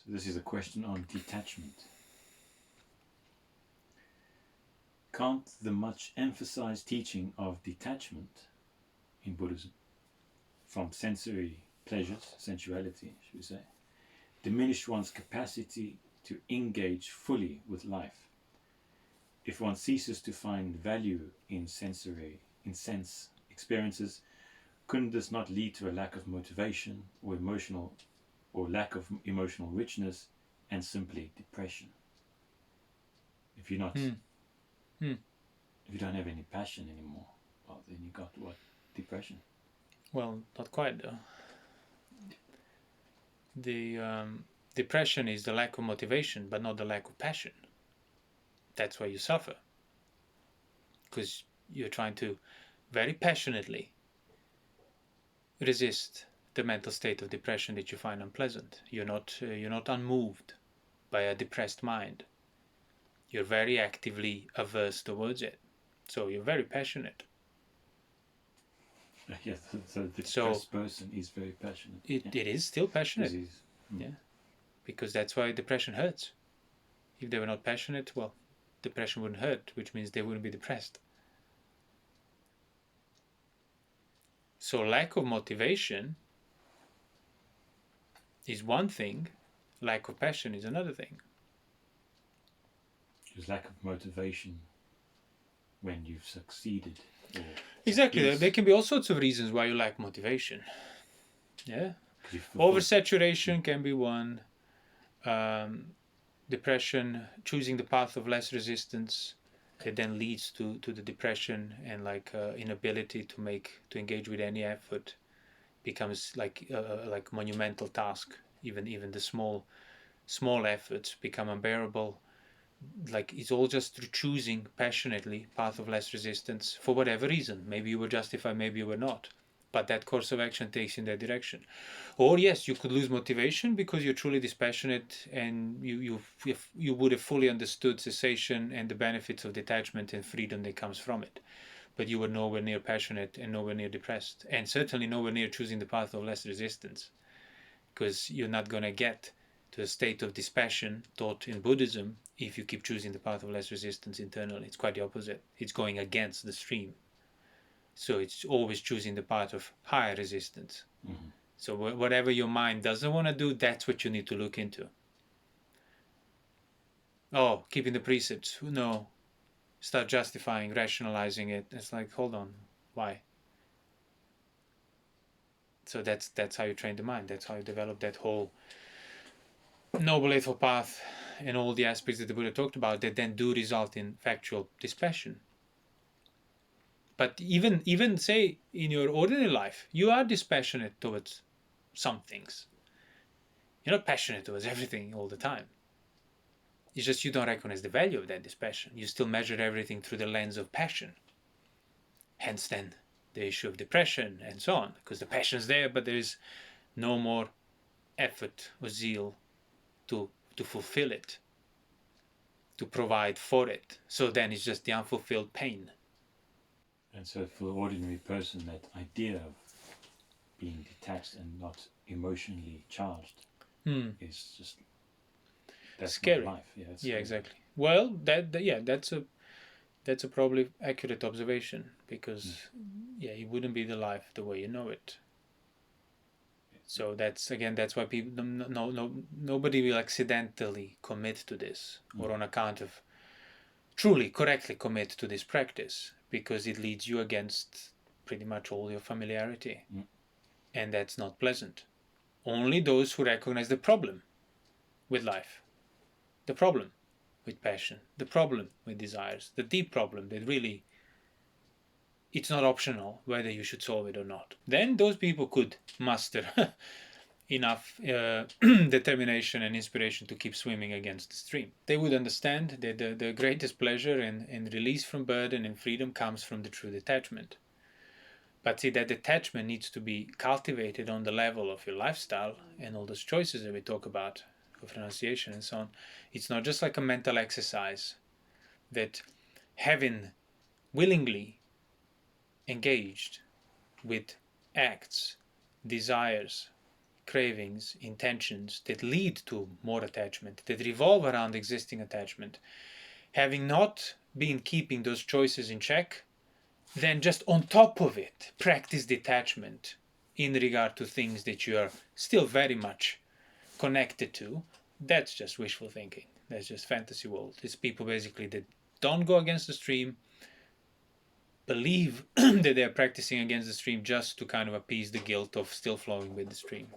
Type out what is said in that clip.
This is a question on detachment. Can't the much emphasized teaching of detachment in Buddhism from sensory pleasures, sensuality, should we say, diminish one's capacity to engage fully with life? If one ceases to find value in sense experiences, couldn't this not lead to a lack of motivation or lack of emotional richness and simply depression? If you're not, if you don't have any passion anymore, well, then you got what? Depression. Well, not quite though. The depression is the lack of motivation, but not the lack of passion. That's why you suffer, because you're trying to very passionately resist the mental state of depression that you find unpleasant. You're not unmoved by a depressed mind. You're very actively averse towards it, so you're very passionate. Yes, so the depressed person is very passionate. It is still passionate. Yeah, because that's why depression hurts. If they were not passionate, well, depression wouldn't hurt, which means they wouldn't be depressed. So lack of motivation is one thing, lack of passion is another thing. There's lack of motivation when you've succeeded. Exactly. There can be all sorts of reasons why you lack motivation. Yeah. Oversaturation can be one. Depression, choosing the path of less resistance, that then leads to the depression, and inability to engage with any effort becomes like monumental task. Even the small efforts become unbearable. Like it's all just through choosing passionately path of less resistance for whatever reason. Maybe you were justified, maybe you were not, but that course of action takes in that direction. Or yes, you could lose motivation because you're truly dispassionate, and you would have fully understood cessation and the benefits of detachment and freedom that comes from it, but you were nowhere near passionate and nowhere near depressed, and certainly nowhere near choosing the path of less resistance, because you're not going to get to a state of dispassion taught in Buddhism if you keep choosing the path of less resistance internally. It's quite the opposite. It's going against the stream. So it's always choosing the path of higher resistance. Mm-hmm. So whatever your mind doesn't want to do, that's what you need to look into. Oh, keeping the precepts. No. Start justifying, rationalizing it. It's like, hold on, why? So that's how you train the mind. That's how you develop that whole Noble Eightfold Path and all the aspects that the Buddha talked about that then do result in factual dispassion. But even say in your ordinary life, you are dispassionate towards some things. You're not passionate towards everything all the time. It's just you don't recognize the value of that dispassion. You still measure everything through the lens of passion. Hence then the issue of depression and so on, because the passion's there, but there is no more effort or zeal to fulfill it, to provide for it. So then it's just the unfulfilled pain. And so for the ordinary person, that idea of being detached and not emotionally charged is just that's scary. Life. Yeah, scary. Exactly. Well, that's a probably accurate observation, because it wouldn't be the life the way you know it. So that's why people nobody will accidentally commit to this or on account of truly correctly commit to this practice, because it leads you against pretty much all your familiarity, and that's not pleasant. Only those who recognize the problem with life, the problem with passion, the problem with desires, the deep problem that really it's not optional whether you should solve it or not, then those people could muster enough determination and inspiration to keep swimming against the stream. They would understand that the greatest pleasure and release from burden and freedom comes from the true detachment. But see, that detachment needs to be cultivated on the level of your lifestyle and all those choices that we talk about, of renunciation and so on. It's not just like a mental exercise that having willingly engaged with acts, desires, cravings, intentions that lead to more attachment, that revolve around existing attachment, having not been keeping those choices in check, then just on top of it, practice detachment in regard to things that you are still very much connected to, that's just wishful thinking. That's just fantasy world. It's people basically that don't go against the stream, believe that they're practicing against the stream just to kind of appease the guilt of still flowing with the stream.